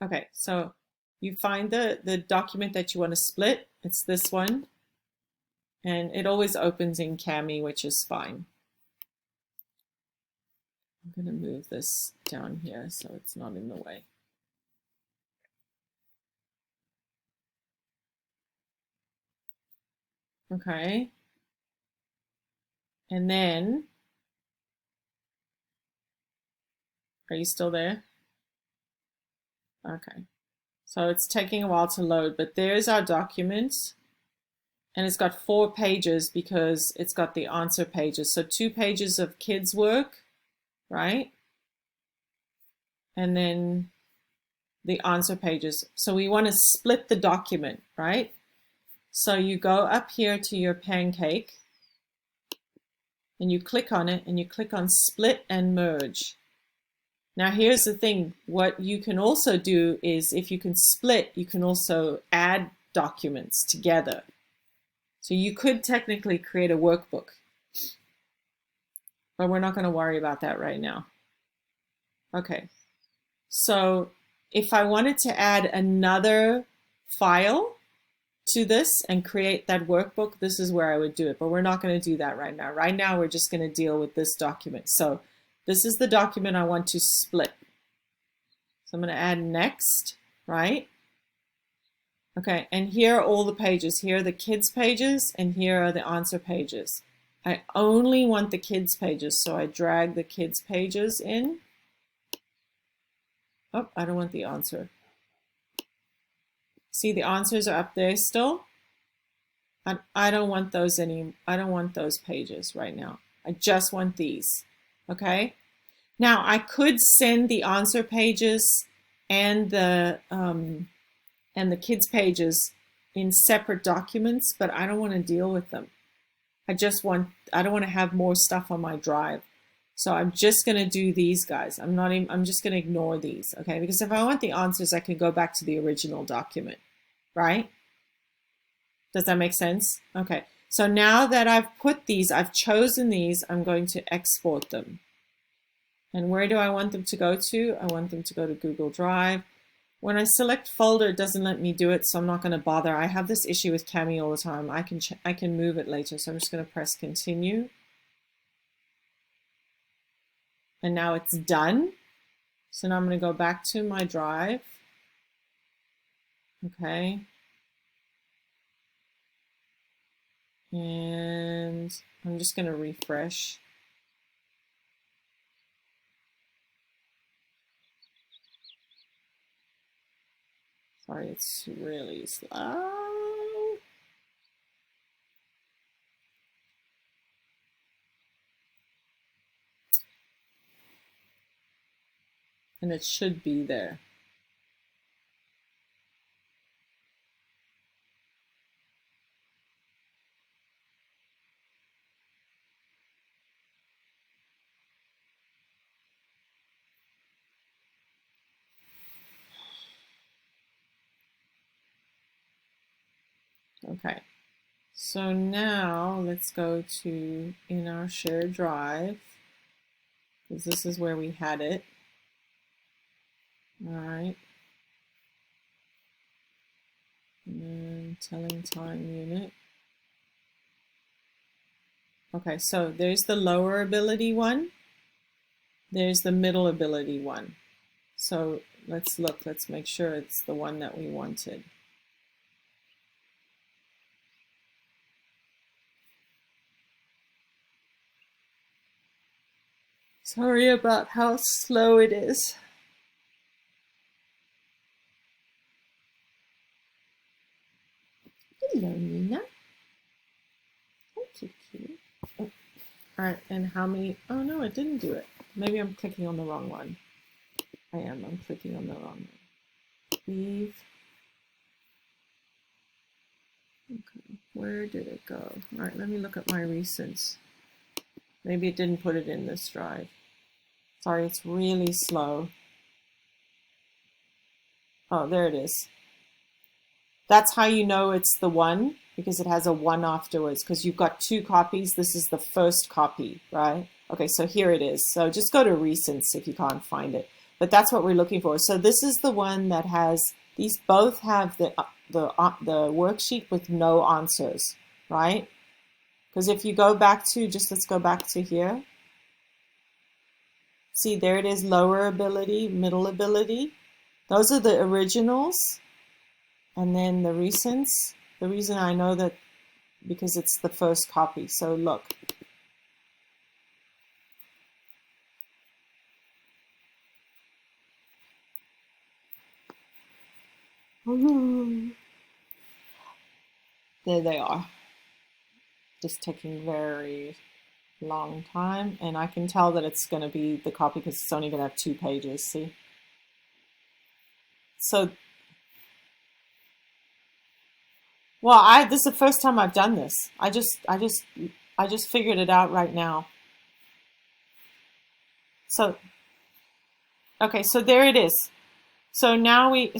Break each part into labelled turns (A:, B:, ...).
A: Okay, so you find the document that you want to split. It's this one. And it always opens in Kami, which is fine. I'm going to move this down here so it's not in the way. Okay. And then, are you still there? Okay. So it's taking a while to load, but there's our document. And it's got 4 pages because it's got the answer pages. So 2 pages of kids' work, right? And then the answer pages. So we want to split the document, right? So you go up here to your pancake and you click on it and you click on split and merge. Now here's the thing, what you can also do is if you can split, you can also add documents together. So you could technically create a workbook, but we're not going to worry about that right now. Okay, so if I wanted to add another file to this and create that workbook, this is where I would do it, but we're not going to do that right now. Right now, we're just going to deal with this document. So this is the document I want to split. So I'm going to add next, right? Okay, and here are all the pages. Here are the kids pages, and here are the answer pages. I only want the kids pages, so I drag the kids pages in. Oh, I don't want the answer. See, the answers are up there still. I don't want those I don't want those pages right now. I just want these. Okay. Now I could send the answer pages and the kids pages in separate documents, but I don't want to deal with them. I don't want to have more stuff on my drive. So I'm just going to do these guys. I'm just going to ignore these, okay? Because if I want the answers, I can go back to the original document, right? Does that make sense? Okay. So now that I've put these, I've chosen these, I'm going to export them. And where do I want them to go to? I want them to go to Google Drive. When I select folder, it doesn't let me do it, so I'm not going to bother. I have this issue with Kami all the time. I can move it later, so I'm just going to press continue. And now it's done. So now I'm going to go back to my drive. Okay. And I'm just going to refresh. Sorry, it's really slow. And it should be there. Okay, so now let's go to in our shared drive, because this is where we had it. All right. And then telling time unit. Okay, so there's the lower ability one. There's the middle ability one. So let's look, let's make sure it's the one that we wanted. Sorry about how slow it is. Hello, Nina. Thank you, kitty. Oh. All right, and how many? Oh no, it didn't do it. Maybe I'm clicking on the wrong one. I'm clicking on the wrong one. Leave. Okay, where did it go? All right, let me look at my recents. Maybe it didn't put it in this drive. Sorry, it's really slow. Oh, there it is. That's how you know it's the one, because it has a 1 afterwards, because you've got 2 copies. This is the first copy, right? Okay, so here it is. So just go to recents if you can't find it. but that's what we're looking for. So this is the one that has, these both have the worksheet with no answers, right? Because if you go back to, let's go back to here. See, there it is, lower ability, middle ability. Those are the originals. And then the recents. The reason I know that, because it's the first copy. So look. There they are. Just taking very long time, and I can tell that it's going to be the copy because it's only going to have 2 pages. See, so well, this is the first time I've done this. I just figured it out right now. So okay, so there it is. So now we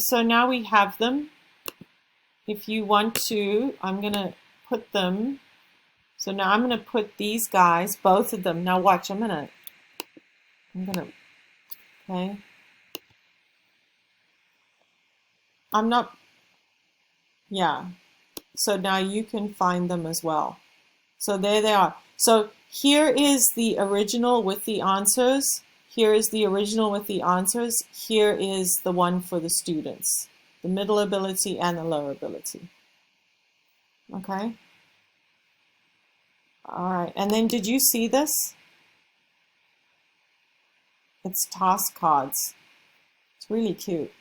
A: have them. If you want to, I'm gonna put them. So now I'm gonna put these guys, both of them. Now watch, I'm gonna okay. I'm not, yeah. So now you can find them as well. So there they are. So here is the original with the answers. Here is the original with the answers. Here is the one for the students, the middle ability and the lower ability. Okay. All right. And then did you see this? It's task cards. It's really cute.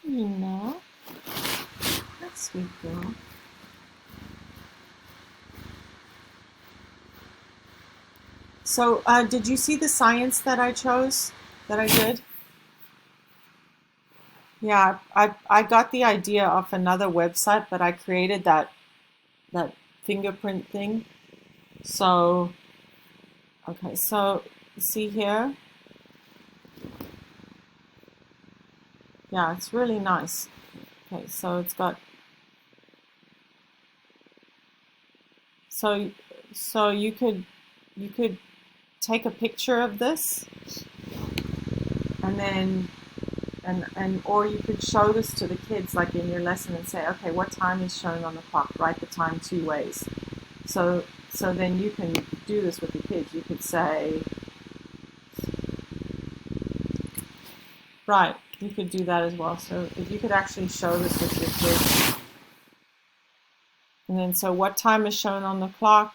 A: Nina, that's sweet girl. So did you see the science that I chose, that I did? Yeah, I got the idea off another website, but I created that fingerprint thing. So, okay, so see here? Yeah, it's really nice. Okay, so it's got, so you could take a picture of this, and then or you could show this to the kids like in your lesson and say, okay, what time is shown on the clock? Write the time 2 ways. So then you can do this with the kids. You could say, right, you could do that as well. So if you could actually show this with your kids. And then so what time is shown on the clock?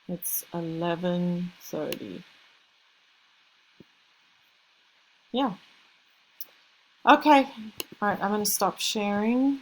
A: It's 11:30. Yeah. Okay. All right, I'm going to stop sharing.